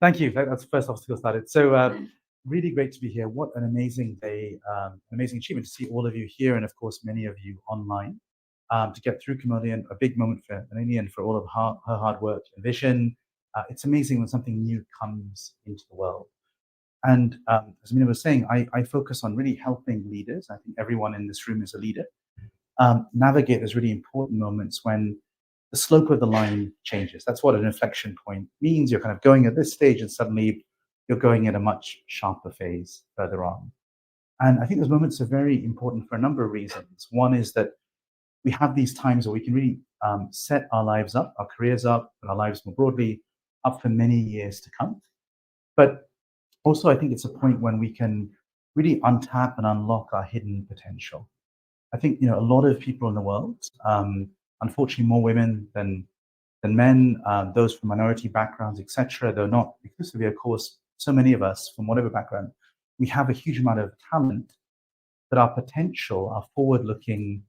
Thank you. That's the first obstacle started. So really great to be here. What an amazing day, an amazing achievement to see all of you here, and of course many of you online. To get through Kimolian, a big moment for Anani and for all of her hard work and vision. It's amazing when something new comes into the world. And as Mina was saying, I focus on really helping leaders. I think everyone in this room is a leader. Navigate those really important moments when the slope of the line changes. That's what an inflection point means. You're kind of going at this stage and suddenly you're going at a much sharper phase further on. And I think those moments are very important for a number of reasons. One is that we have these times where we can really set our lives up, our careers up, and our lives more broadly up for many years to come. But also, I think it's a point when we can really untap and unlock our hidden potential. I think a lot of people in the world, unfortunately, more women than men, those from minority backgrounds, etc. Though not exclusively, of course, so many of us from whatever background, we have a huge amount of talent, but our potential, our forward-looking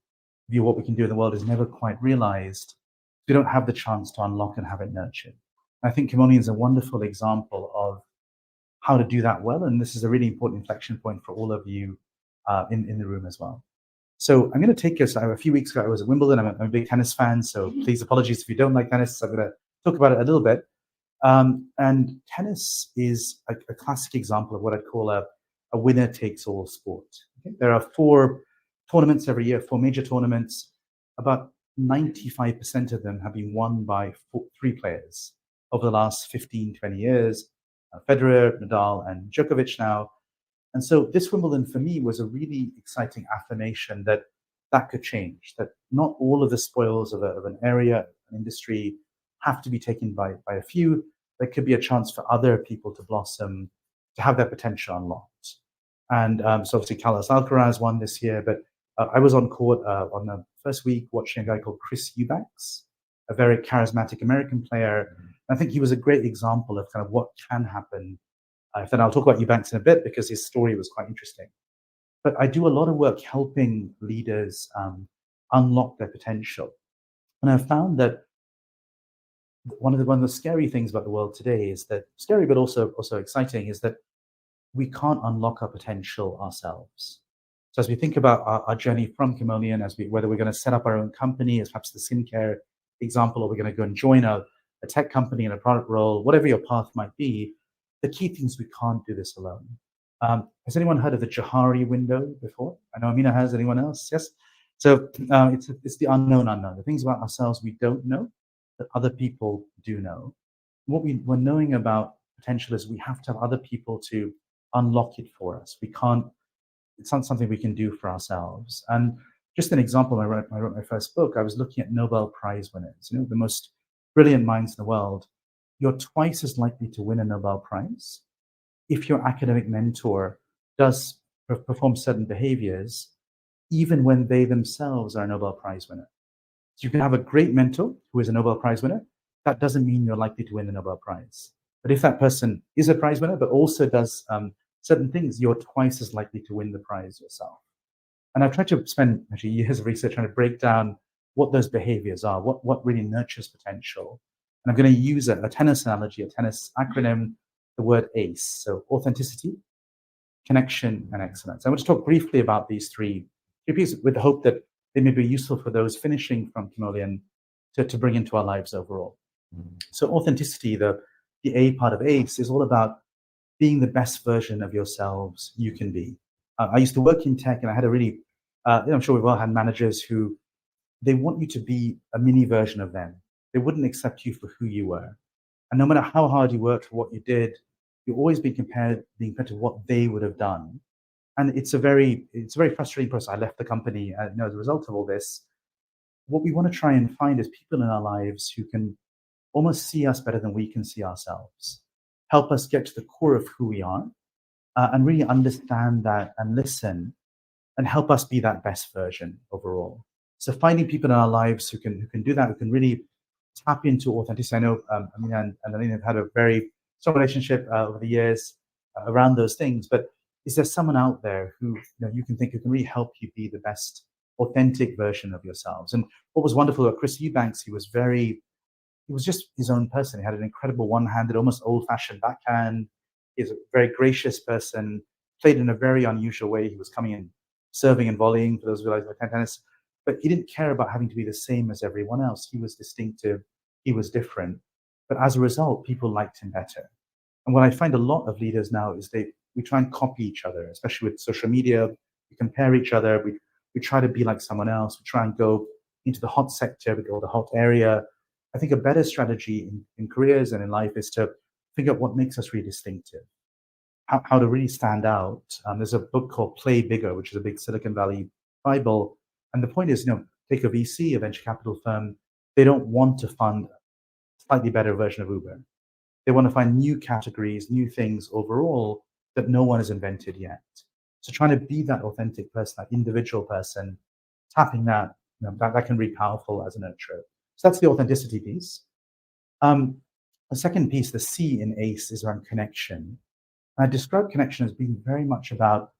view of what we can do in the world is never quite realized. We don't have the chance to unlock and have it nurtured. I think Kimolian is a wonderful example of how to do that well, and this is a really important inflection point for all of you in the room as well. So I'm going to take us. A few weeks ago, I was at Wimbledon. I'm a big tennis fan, so please apologies if you don't like tennis. I'm going to talk about it a little bit. And tennis is a classic example of what I'd call a winner-takes-all sport. Okay? There are 4 tournaments every year, 4 major tournaments. About 95% of them have been won by 3 players over the last 15, 20 years. Federer, Nadal, and Djokovic now. And so this Wimbledon for me was a really exciting affirmation that could change, that not all of the spoils of an area, an industry have to be taken by a few. There could be a chance for other people to blossom, to have their potential unlocked. And so obviously Carlos Alcaraz won this year, but I was on court on the first week watching a guy called Chris Eubanks, a very charismatic American player. I think he was a great example of kind of what can happen. Then I'll talk about Eubanks in a bit because his story was quite interesting. But I do a lot of work helping leaders unlock their potential. And I've found that one of the scary things about the world today is that, scary but also exciting, is that we can't unlock our potential ourselves. So as we think about our journey from Kimolian, whether we're going to set up our own company, as perhaps the skincare example, or we're going to go and join a tech company in a product role, whatever your path might be, the key thing is we can't do this alone. Has anyone heard of the Johari window before? I know Amina has. Anyone else? Yes. So it's the unknown unknown. The things about ourselves we don't know that other people do know. What we're knowing about potential is we have to have other people to unlock it for us. We can't. It's not something we can do for ourselves. And just an example, I wrote my first book. I was looking at Nobel Prize winners. The most brilliant minds in the world. You're twice as likely to win a Nobel Prize if your academic mentor does perform certain behaviors, even when they themselves are a Nobel Prize winner. So you can have a great mentor who is a Nobel Prize winner. That doesn't mean you're likely to win the Nobel Prize. But if that person is a prize winner, but also does certain things, you're twice as likely to win the prize yourself. And I've tried to spend actually years of research trying to break down what those behaviors are, what really nurtures potential. And I'm going to use a tennis analogy, a tennis acronym, the word ACE. So authenticity, connection, and excellence. I want to talk briefly about these three pieces with the hope that they may be useful for those finishing from Kimolian to bring into our lives overall. So authenticity, the A part of ACE, is all about being the best version of yourselves you can be. I used to work in tech, and I had a really, I'm sure we've all had managers who, they want you to be a mini version of them. They wouldn't accept you for who you were. And no matter how hard you worked for what you did, you're always being compared to what they would have done. And it's a very frustrating process. I left the company as a result of all this. What we want to try and find is people in our lives who can almost see us better than we can see ourselves, help us get to the core of who we are, and really understand that and listen and help us be that best version overall. So finding people in our lives who can do that, who can really tap into authenticity. I know Amina and Alina have had a very strong relationship over the years around those things, but is there someone out there who you can think who can really help you be the best authentic version of yourselves? And what was wonderful about Chris Eubanks, he was very he was just his own person. He had an incredible one-handed, almost old-fashioned backhand. He's a very gracious person, played in a very unusual way. He was coming in, serving and volleying, for those who like tennis, but he didn't care about having to be the same as everyone else. He was distinctive, he was different. But as a result, people liked him better. And what I find a lot of leaders now is we try and copy each other, especially with social media. We compare each other. We try to be like someone else. We try and go into the hot sector or the hot area. I think a better strategy in careers and in life is to figure out what makes us really distinctive, how to really stand out. There's a book called Play Bigger, which is a big Silicon Valley Bible. And the point is, take a VC, a venture capital firm. They don't want to fund a slightly better version of Uber. They want to find new categories, new things overall that no one has invented yet. So trying to be that authentic person, that individual person, tapping that, that can be powerful as a nurturer. So that's the authenticity piece. The second piece, the C in ACE, is around connection. And I describe connection as being very much about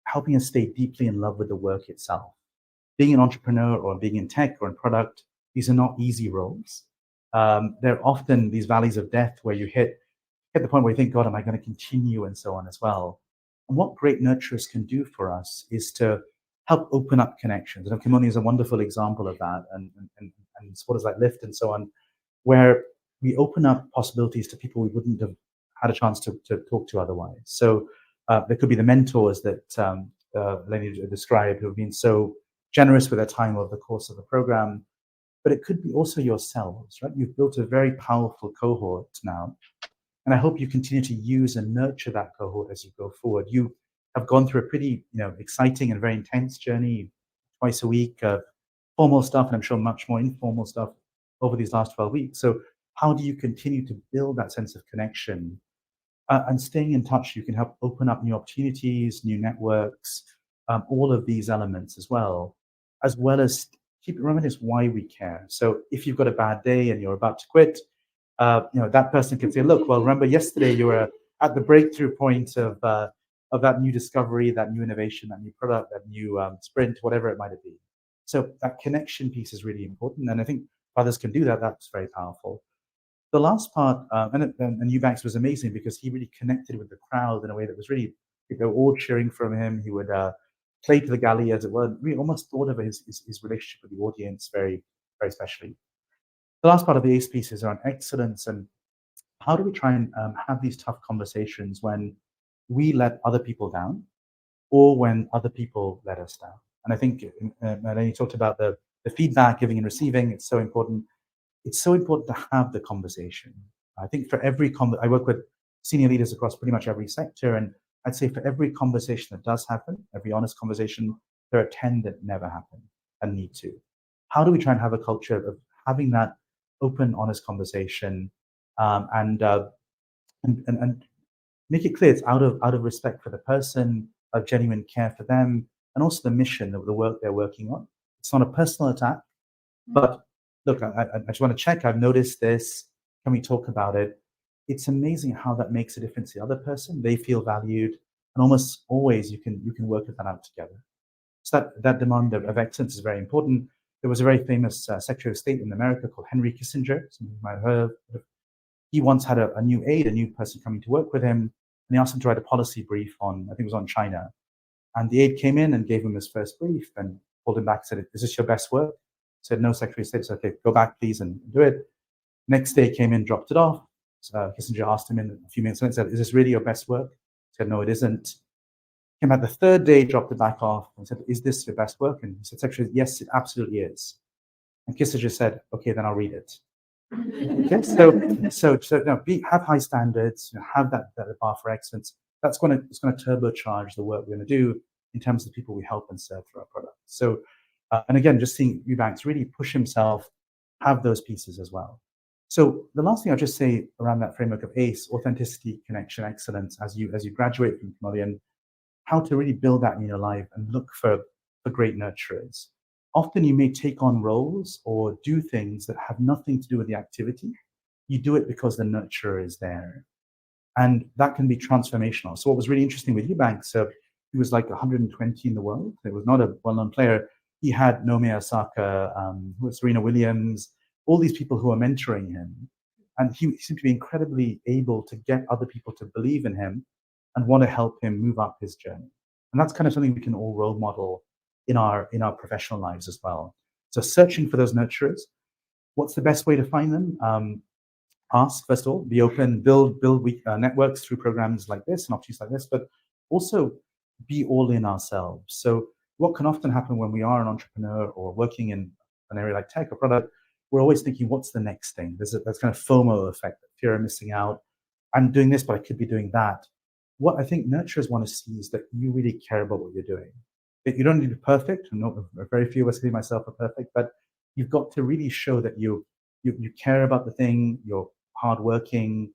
helping us stay deeply in love with the work itself. Being an entrepreneur or being in tech or in product, these are not easy roles. They're often these valleys of death where you hit the point where you think, God, am I going to continue, and so on as well. And what great nurturers can do for us is to help open up connections. And Kimolian is a wonderful example of that, and supporters like Lyft and so on, where we open up possibilities to people we wouldn't have had a chance to talk to otherwise. So there could be the mentors that Lenny described, who have been so generous with their time over the course of the program. But it could be also yourselves, right? You've built a very powerful cohort now. And I hope you continue to use and nurture that cohort as you go forward. You have gone through a pretty exciting and very intense journey, twice a week of formal stuff, and I'm sure much more informal stuff over these last 12 weeks. So how do you continue to build that sense of connection? And staying in touch, you can help open up new opportunities, new networks, all of these elements as well as keep reminding us why we care. So if you've got a bad day and you're about to quit, that person can say, look, well, remember yesterday you were at the breakthrough point of that new discovery, that new innovation, that new product, that new sprint, whatever it might be. So that connection piece is really important. And I think if others can do that, that's very powerful. The last part, and Eubanks was amazing because he really connected with the crowd in a way that was really, they were all cheering from him. He would play to the galley, as it were. We almost thought of his relationship with the audience very, very specially. The last part of the ACE piece is around excellence, and how do we try and have these tough conversations when we let other people down or when other people let us down. And I think Melanie talked about the feedback, giving and receiving. It's so important. It's so important to have the conversation. I think for every I work with senior leaders across pretty much every sector, and I'd say for every conversation that does happen, every honest conversation, there are 10 that never happen and need to. How do we try and have a culture of having that open, honest conversation, and make it clear it's out of respect for the person, of genuine care for them, and also the mission of the work they're working on. It's not a personal attack, but look, I just want to check. I've noticed this. Can we talk about it? It's amazing how that makes a difference to the other person. They feel valued, and almost always you can work that out together. So that demand of excellence is very important. There was a very famous Secretary of State in America called Henry Kissinger. Some of you might have heard of. He once had a new aide, a new person coming to work with him, and he asked him to write a policy brief on, I think it was on China. And the aide came in and gave him his first brief and pulled him back and said, "Is this your best work?" He said, "No, Secretary of State." He said, "Okay, go back, please, and do it." Next day came in, dropped it off. Kissinger asked him in a few minutes later, said, "Is this really your best work?" He said, "No, it isn't." Came back the third day, dropped it back off, and said, "Is this your best work?" And he said, "Secretary, yes, it absolutely is." And Kissinger said, "Okay, then I'll read it." Okay, so no, have high standards, have that bar for excellence. It's going to turbocharge the work we're going to do in terms of the people we help and serve through our products. So, and again, just seeing Eubanks really push himself, have those pieces as well. So the last thing I'll just say around that framework of ACE, authenticity, connection, excellence, as you graduate from Kimolian, how to really build that in your life and look for great nurturers. Often you may take on roles or do things that have nothing to do with the activity. You do it because the nurturer is there. And that can be transformational. So what was really interesting with Eubanks, he was like 120 in the world. He was not a well-known player. He had Naomi Osaka, Serena Williams, all these people who are mentoring him, and he seemed to be incredibly able to get other people to believe in him and want to help him move up his journey. And that's kind of something we can all role model in our professional lives as well. So searching for those nurturers. What's the best way to find them? Ask, first of all, be open, build networks through programs like this and opportunities like this, but also be all in ourselves. So what can often happen when we are an entrepreneur or working in an area like tech or product, we're always thinking, what's the next thing? There's kind of FOMO effect, fear of missing out. I'm doing this, but I could be doing that. What I think nurturers want to see is that you really care about what you're doing. That you don't need to be perfect. Very few of us, including myself, are perfect, but you've got to really show that you care about the thing, you're hardworking,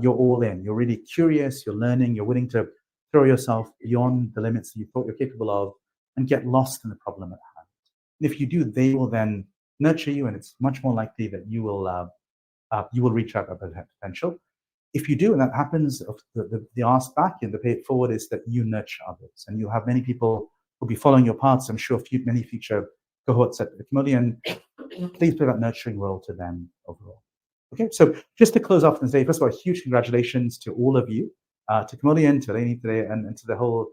you're all in, you're really curious, you're learning, you're willing to throw yourself beyond the limits that you thought you're capable of and get lost in the problem at hand. And if you do, they will then nurture you, and it's much more likely that you will reach out about potential. If you do, and that happens, the ask back and the pay it forward is that you nurture others, and you'll have many people who'll be following your paths. I'm sure many future cohorts at the Kimolian. Please play that nurturing role to them overall. Okay, so just to close off and say, first of all, huge congratulations to all of you, to Kimolian, to Eleni today, and to the whole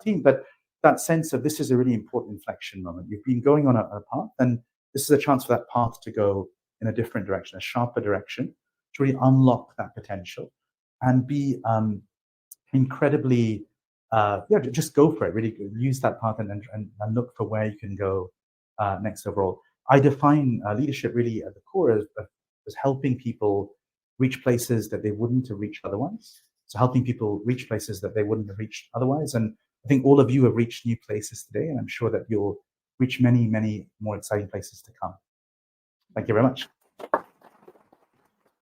team. But that sense of this is a really important inflection moment. You've been going on a path, and this is a chance for that path to go in a different direction, a sharper direction, to really unlock that potential and be incredibly, just go for it. Really use that path and look for where you can go next overall. I define leadership really at the core as helping people reach places that they wouldn't have reached otherwise. So helping people reach places that they wouldn't have reached otherwise. And I think all of you have reached new places today, and I'm sure that you'll reach many, many more exciting places to come. Thank you very much.